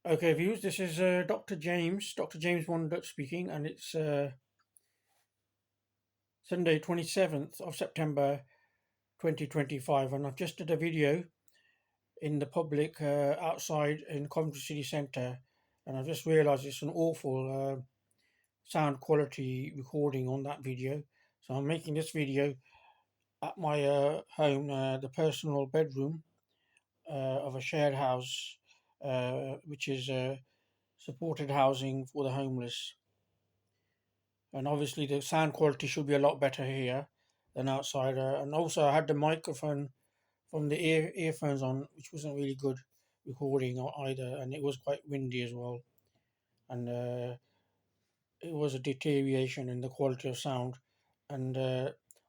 Okay, viewers, this is Dr. James Wonder speaking, and it's Sunday, 27th of September 2025. And I've just did a video in the public outside in Coventry City Centre, and I've just realised it's an awful sound quality recording on that video. So I'm making this video at my home, the personal bedroom of a shared house, which is supported housing for the homeless. And obviously the sound quality should be a lot better here than outside. And also I had the microphone from the earphones on, which wasn't really good recording either, and it was quite windy as well. And it was a deterioration in the quality of sound. And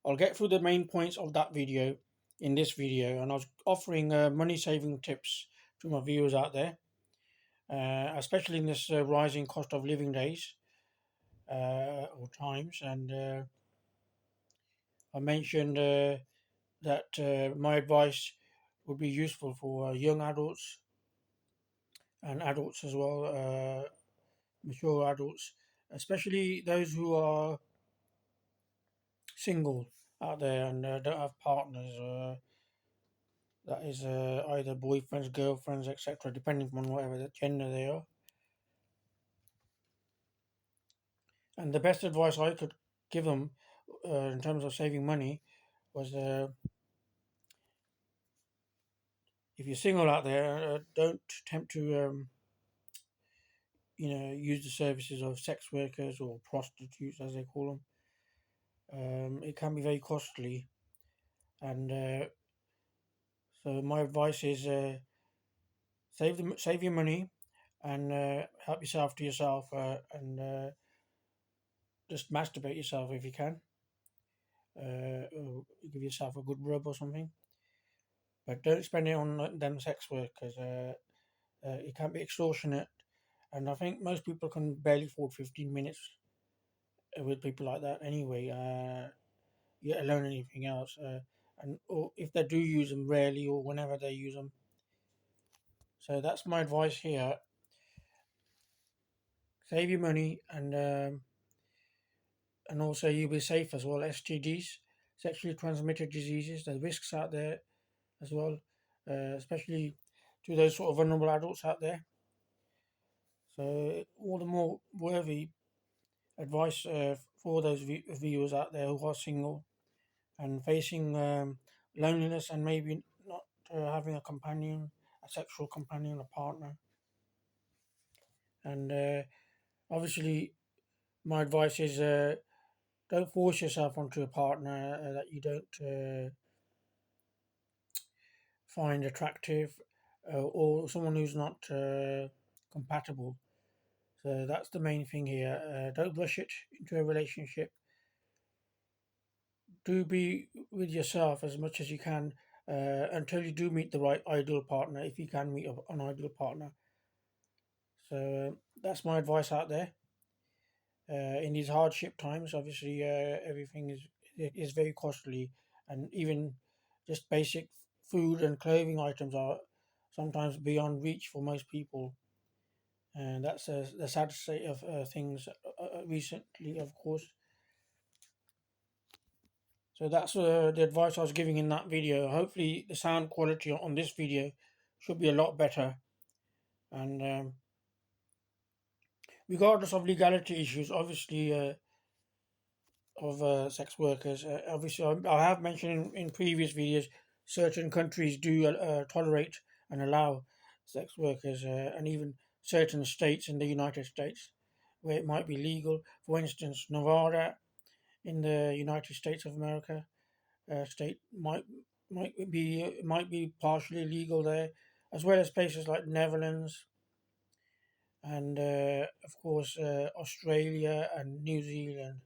I'll get through the main points of that video in this video, and I was offering money saving tips to my viewers out there, especially in this rising cost of living days or times. And I mentioned that my advice would be useful for young adults and adults as well, mature adults, especially those who are single out there and don't have partners. That is either boyfriends, girlfriends, etc., depending on whatever the gender they are. And the best advice I could give them in terms of saving money was if you're single out there, don't attempt to use the services of sex workers or prostitutes, as they call them. It can be very costly, and so my advice is save your money and help yourself to yourself, and just masturbate yourself if you can. Or give yourself a good rub or something, but don't spend it on them sex workers. It can be extortionate, and I think most people can barely afford 15 minutes with people like that anyway. Let alone anything else. And or if they do use them, rarely or whenever they use them. So that's my advice here. Save your money, and also you'll be safe as well. STDs, sexually transmitted diseases, the risks out there as well, especially to those sort of vulnerable adults out there. So all the more worthy advice for those viewers out there who are single and facing loneliness and maybe not having a companion, a sexual companion, a partner. And obviously, my advice is don't force yourself onto a partner that you don't find attractive, or someone who's not compatible. So that's the main thing here. Don't rush it into a relationship. Do be with yourself as much as you can until you do meet the right ideal partner, if you can meet an ideal partner. So that's my advice out there. In these hardship times, obviously, everything is very costly, and even just basic food and clothing items are sometimes beyond reach for most people. And that's the sad state of things recently, of course. So that's the advice I was giving in that video. Hopefully, the sound quality on this video should be a lot better. And regardless of legality issues, obviously, of sex workers, obviously, I have mentioned in previous videos, certain countries do tolerate and allow sex workers, and even certain states in the United States where it might be legal. For instance, Nevada in the United States of America state might be partially legal there, as well as places like Netherlands and of course Australia and New Zealand.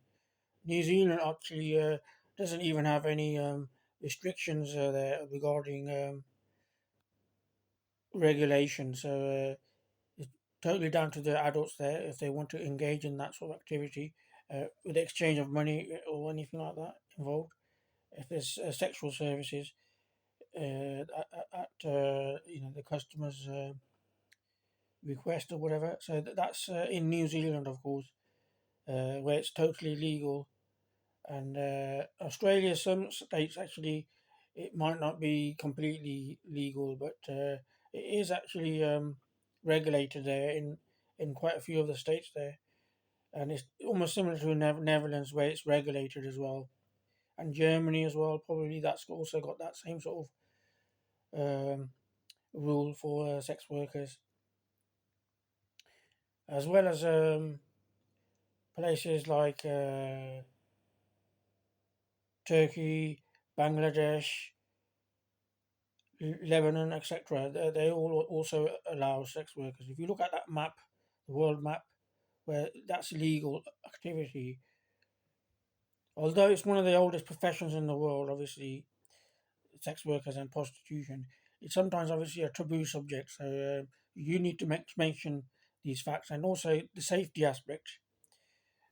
New Zealand actually doesn't even have any restrictions there regarding regulation, so it's totally down to the adults there if they want to engage in that sort of activity with the exchange of money or anything like that involved. If there's sexual services at the customers' request or whatever. So that's in New Zealand, of course, where it's totally legal. And Australia, some states actually, it might not be completely legal, but it is actually regulated there in quite a few of the states there. And it's almost similar to Netherlands, where it's regulated as well, and Germany as well. Probably that's also got that same sort of rule for sex workers, as well as places like Turkey, Bangladesh, Lebanon, etc. They all also allow sex workers. If you look at that map, the world map, where that's legal activity, although it's one of the oldest professions in the world, obviously, sex workers and prostitution, it's sometimes obviously a taboo subject. So you need to mention these facts, and also the safety aspect.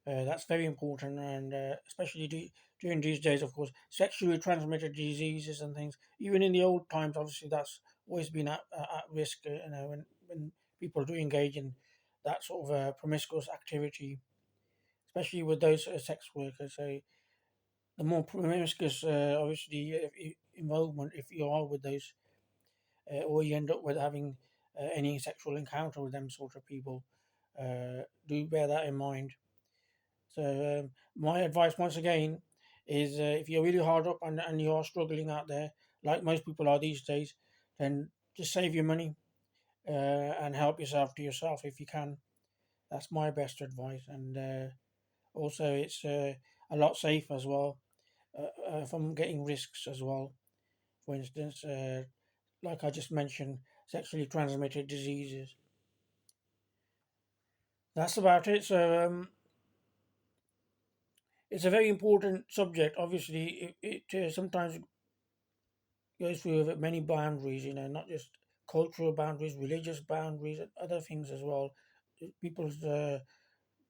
That's very important, and especially during these days, of course, sexually transmitted diseases and things. Even in the old times, obviously, that's always been at risk. When people do engage in that sort of promiscuous activity, especially with those sex workers. So the more promiscuous, obviously, involvement, if you are with those, or you end up with having any sexual encounter with them sort of people, do bear that in mind. So my advice, once again, is if you're really hard up and you are struggling out there, like most people are these days, then just save your money and help yourself to yourself if you can. That's my best advice. And also, it's a lot safer as well from getting risks as well. For instance, like I just mentioned, sexually transmitted diseases. That's about it. So it's a very important subject. Obviously, it sometimes goes through many boundaries, not just cultural boundaries, religious boundaries, and other things as well. People's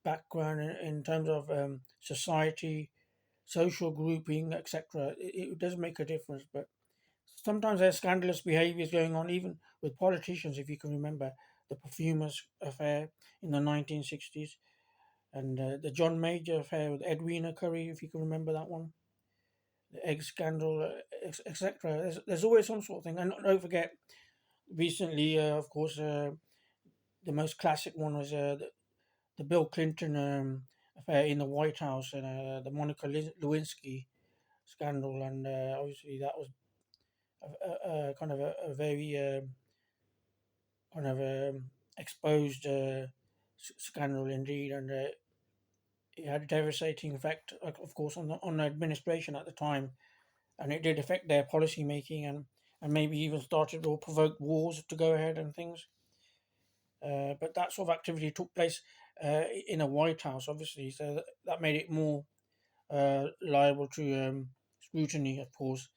background in terms of society, social grouping, etc. It does make a difference, but sometimes there's scandalous behaviours going on, even with politicians. If you can remember the perfumers affair in the 1960s, and the John Major affair with Edwina Curry, if you can remember that one, the egg scandal, etc. There's always some sort of thing. And don't forget, recently, of course, the most classic one was the Bill Clinton affair in the White House, and the Monica Lewinsky scandal. And obviously, that was a kind of a very kind of exposed scandal indeed, and it had a devastating effect, of course, on the administration at the time, and it did affect their policy making, and maybe even started or provoked wars to go ahead and things. But that sort of activity took place in a White House, obviously, so that made it more liable to scrutiny, of course,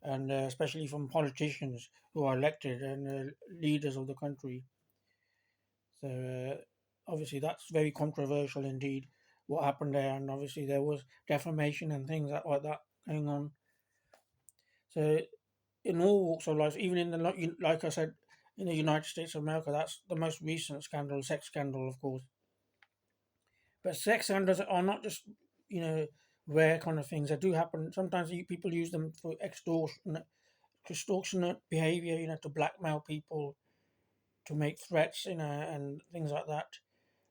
and especially from politicians who are elected and leaders of the country. So obviously, that's very controversial indeed. What happened there, and obviously there was defamation and things like that going on. So in all walks of life, even in like I said, in the United States of America, that's the most recent scandal, sex scandal, of course. But sex scandals are not just you know rare kind of things. They do happen. Sometimes people use them for extortionate behavior, to blackmail people, to make threats, and things like that.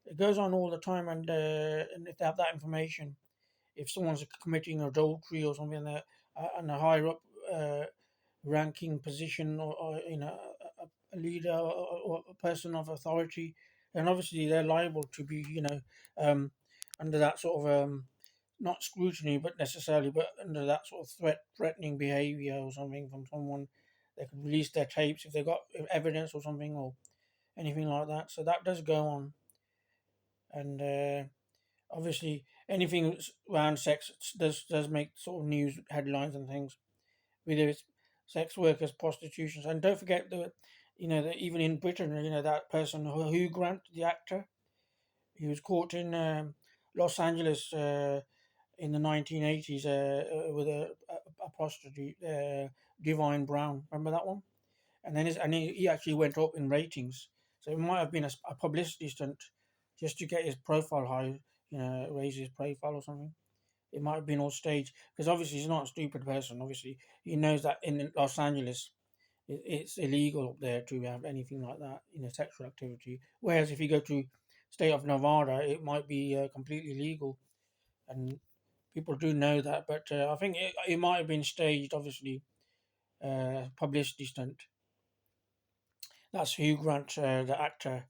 It goes on all the time, and if they have that information, if someone's committing adultery or something, and a higher up ranking position, or a leader, or a person of authority, then obviously they're liable to be um, under that sort of not scrutiny, but necessarily, but under that sort of threatening behavior or something from someone. They could release their tapes if they got evidence or something, or anything like that. So that does go on, and obviously anything around sex does make sort of news headlines and things, whether it's sex workers, prostitutions, and don't forget that even in Britain, that person Hugh Grant, the actor, he was caught in Los Angeles in the 1980s with a prostitute, Divine Brown. Remember that one? And then he actually went up in ratings. So it might have been a publicity stunt just to get his profile high, raise his profile or something. It might have been all staged because obviously he's not a stupid person. Obviously, he knows that in Los Angeles it's illegal up there to have anything like that, sexual activity. Whereas if you go to state of Nevada, it might be completely legal, and people do know that. But I think it might have been staged, obviously, publicity stunt. That's Hugh Grant, the actor,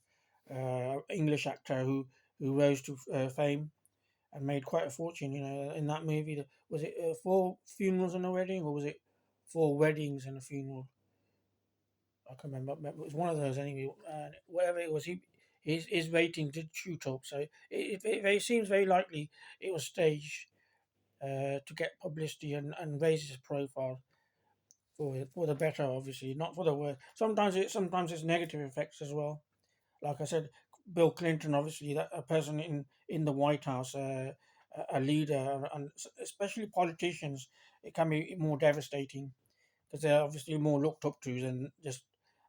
English actor who rose to fame and made quite a fortune. In that movie, was it four funerals and a wedding, or was it four weddings and a funeral? I can remember. It was one of those anyway. Whatever it was, his rating did shoot up. So it seems very likely it was staged to get publicity and raise his profile for the better, obviously, not for the worse. Sometimes it's negative effects as well. Like I said, Bill Clinton, obviously, that a person in the White House, a leader, and especially politicians, it can be more devastating because they're obviously more looked up to than just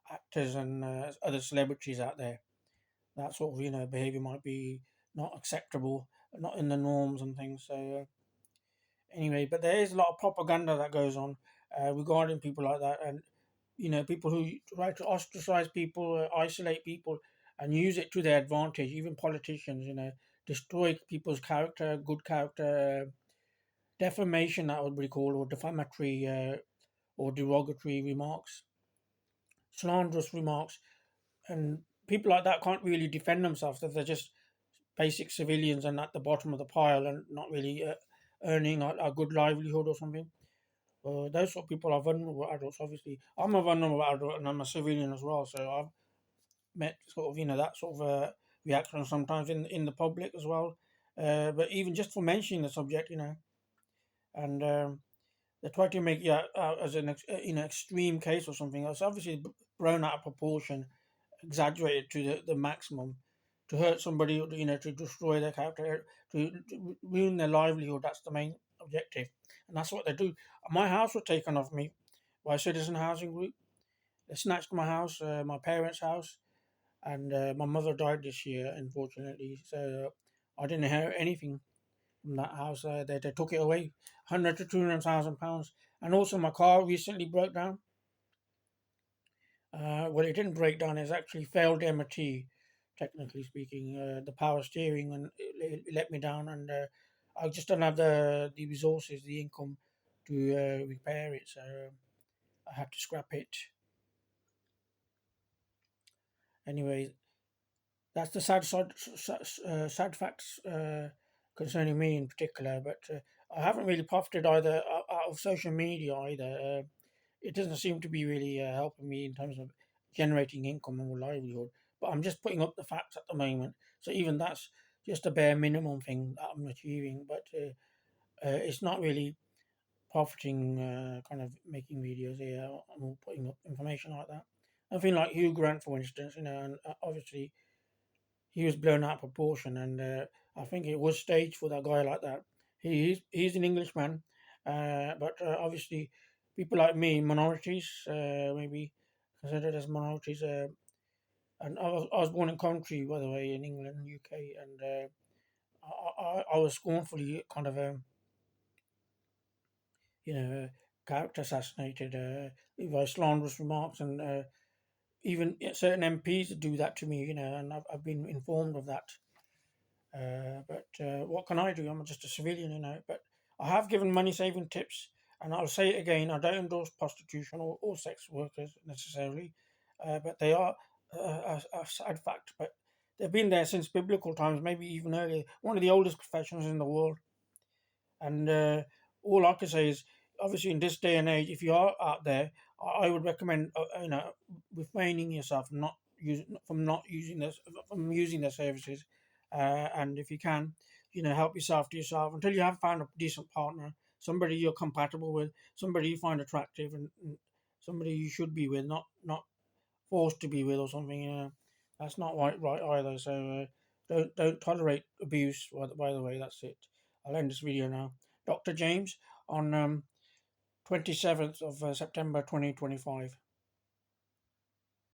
actors and other celebrities out there. That sort of behavior might be not acceptable, not in the norms and things. So anyway, but there is a lot of propaganda that goes on regarding people like that, and people who try to ostracize people, isolate people, and use it to their advantage. Even politicians, destroy people's character, good character, defamation that would be called, or defamatory or derogatory remarks, slanderous remarks, and people like that can't really defend themselves if they're just basic civilians and at the bottom of the pile and not really earning a good livelihood or something. Those sort of people are vulnerable adults. Obviously, I'm a vulnerable adult and I'm a civilian as well. So I've met sort of that sort of reaction sometimes in the public as well. But even just for mentioning the subject, and they try to make it out as an extreme case or something. It's obviously blown out of proportion, exaggerated to the maximum, to hurt somebody, to destroy their character, to ruin their livelihood. That's the main objective, and that's what they do. My house was taken off me by Citizen Housing Group. They snatched my house, my parents' house, and my mother died this year, unfortunately. So I didn't inherit anything from that house. They took it away, 100 to 200,000 pounds, and also my car recently broke down. Well, it didn't break down. It's actually failed MOT, technically speaking. The power steering and it let me down, and I just don't have the resources, the income to repair it. So I had to scrap it. Anyway, that's the sad facts concerning me in particular. But I haven't really profited either out of social media either. It doesn't seem to be really helping me in terms of generating income or livelihood. But I'm just putting up the facts at the moment. So even that's just a bare minimum thing that I'm achieving. But it's not really profiting, kind of making videos here or putting up information like that. I feel like Hugh Grant, for instance, and obviously he was blown out of proportion, and I think it was staged for that guy like that. He's an Englishman, but obviously people like me, minorities, maybe considered as minorities. And I was born in Coventry, by the way, in England, UK, and I was scornfully kind of you know character assassinated by slanderous remarks, and even certain MPs do that to me, and I've been informed of that. But what can I do? I'm just a civilian, But I have given money saving tips, and I'll say it again: I don't endorse prostitution or sex workers necessarily, but they are a sad fact. But they've been there since biblical times, maybe even earlier. One of the oldest professions in the world, and all I can say is, obviously, in this day and age, if you are out there, I would recommend, refraining yourself from not using this from using their services, and if you can, help yourself to yourself until you have found a decent partner, somebody you're compatible with, somebody you find attractive, and somebody you should be with, not forced to be with or something. That's not right either. So don't tolerate abuse. By the way, that's it. I'll end this video now. Dr. James on 27th of September 2025.